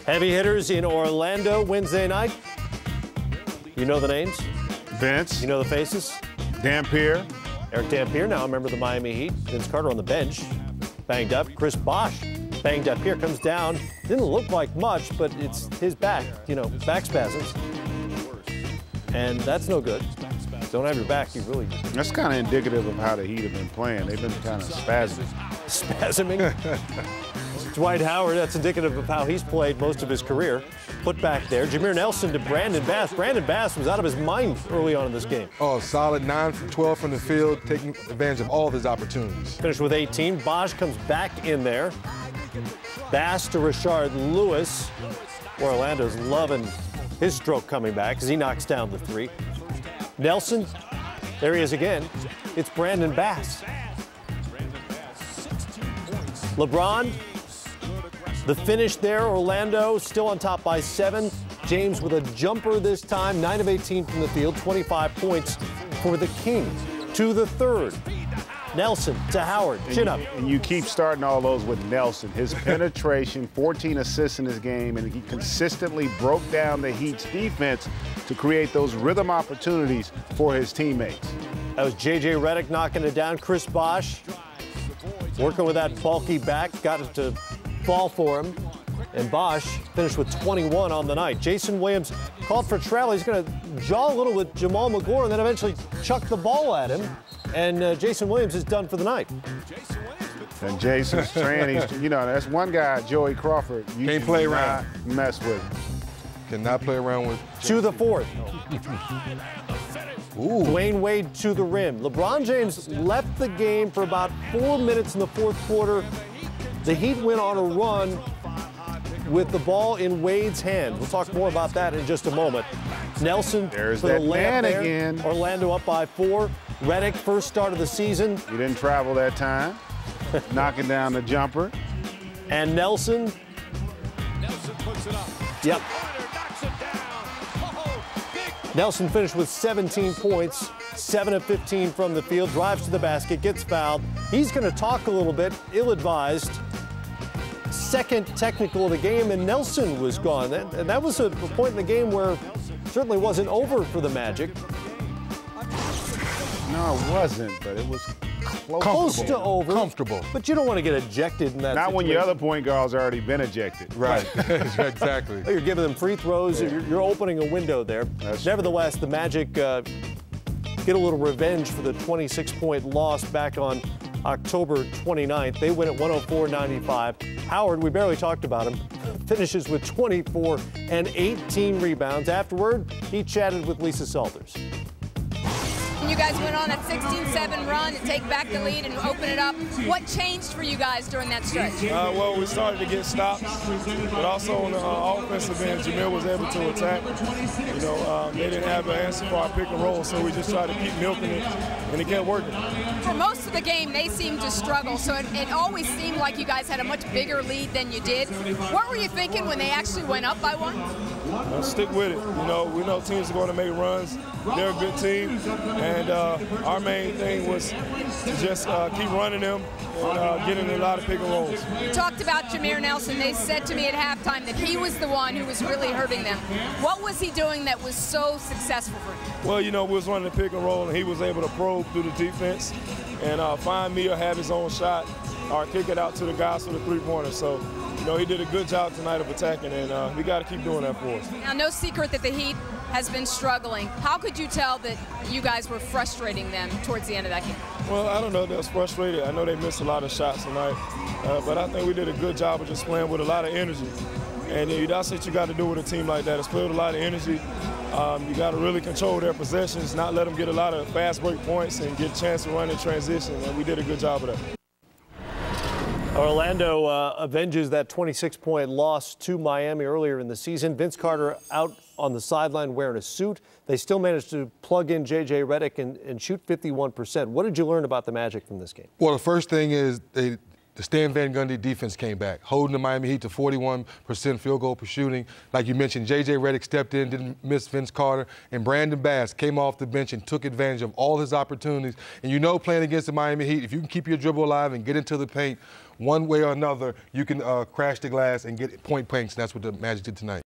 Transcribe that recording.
Heavy hitters in Orlando Wednesday night. You know the names? Vince. You know the faces? Dampier. Eric Dampier, now a member of the Miami Heat. Vince Carter on the bench, banged up. Chris Bosh, banged up here, comes down. Didn't look like much, but it's his back, back spasms. And that's no good. Don't have your back, you really... That's kind of indicative of how the Heat have been playing. They've been kind of spasming. Spasming? Dwight Howard, that's indicative of how he's played most of his career. Put back there. Jameer Nelson to Brandon Bass. Brandon Bass was out of his mind early on in this game. Oh, solid 9 for 12 from the field, taking advantage of all of his opportunities. Finished with 18. Bosh comes back in there. Bass to Rashard Lewis. Orlando's loving his stroke coming back as he knocks down the three. Nelson, there he is again. It's Brandon Bass. LeBron, the finish there. Orlando still on top by 7. James with a jumper this time, 9 of 18 from the field, 25 points for the Kings. To the third. Nelson to Howard, chin up. And you keep starting all those with Nelson. His penetration, 14 assists in his game, and he consistently broke down the Heat's defense to create those rhythm opportunities for his teammates. That was J.J. Redick knocking it down. Chris Bosh working with that bulky back, got it to fall for him. And Bosh finished with 21 on the night. Jason Williams called for travel. He's going to jaw a little with Jamal McGlure and then eventually chuck the ball at him. And Jason Williams is done for the night. And Jason's training, that's one guy, Joey Crawford. You can't play around. Mess with him. Cannot play around with. To the fourth. Ooh. Dwayne Wade to the rim. LeBron James left the game for about 4 minutes in the fourth quarter. The Heat went on a run with the ball in Wade's hand. We'll talk more about that in just a moment. Nelson There's for that the layup man there. again. Orlando up by 4. Redick, first start of the season. He didn't travel that time. Knocking down the jumper. And Nelson. Yep. Nelson finished with 17 points, 7 of 15 from the field, drives to the basket, gets fouled. He's going to talk a little bit, ill-advised. Second technical of the game, and Nelson was gone. And that was a point in the game where it certainly wasn't over for the Magic. No, it wasn't, but it was close to over. Comfortable. But you don't want to get ejected in that Not situation. when your other point guard's already been ejected. Right, exactly. You're giving them free throws. Yeah. You're opening a window there. Nevertheless, the Magic get a little revenge for the 26-point loss back on October 29th. They win at 104-95. Howard, we barely talked about him, finishes with 24 and 18 rebounds. Afterward, he chatted with Lisa Salters. You guys went on that 16-7 run to take back the lead and open it up. What changed for you guys during that stretch? Well, we started to get stops, but also on the offensive end, Jameer was able to attack. They didn't have an answer for our pick and roll, so we just tried to keep milking it, and it kept working. For most of the game, they seemed to struggle, so it always seemed like you guys had a much bigger lead than you did. What were you thinking when they actually went up by 1? Stick with it. We know teams are going to make runs. They're a good team, and our main thing was to just keep running them and getting a lot of pick and rolls. You talked about Jameer Nelson. They said to me at halftime that he was the one who was really hurting them. What was he doing that was so successful for him? Well, we was running the pick and roll, and he was able to probe through the defense and find me or have his own shot or kick it out to the guys for the three-pointer. So, he did a good job tonight of attacking, and we got to keep doing that for us. Now, no secret that the Heat has been struggling. How could you tell that you guys were frustrating them towards the end of that game? Well, I don't know if they was frustrated. I know they missed a lot of shots tonight, but I think we did a good job of just playing with a lot of energy. And that's what you got to do with a team like that, is play with a lot of energy. You got to really control their possessions, not let them get a lot of fast break points and get a chance to run in transition, and we did a good job of that. Orlando avenges that 26-point loss to Miami earlier in the season. Vince Carter out on the sideline wearing a suit. They still managed to plug in J.J. Redick and shoot 51%. What did you learn about the Magic from this game? Well, the first thing is The Stan Van Gundy defense came back, holding the Miami Heat to 41% field goal per shooting. Like you mentioned, J.J. Redick stepped in, didn't miss Vince Carter, and Brandon Bass came off the bench and took advantage of all his opportunities. And you know, playing against the Miami Heat, if you can keep your dribble alive and get into the paint one way or another, you can crash the glass and get point blanks, and that's what the Magic did tonight.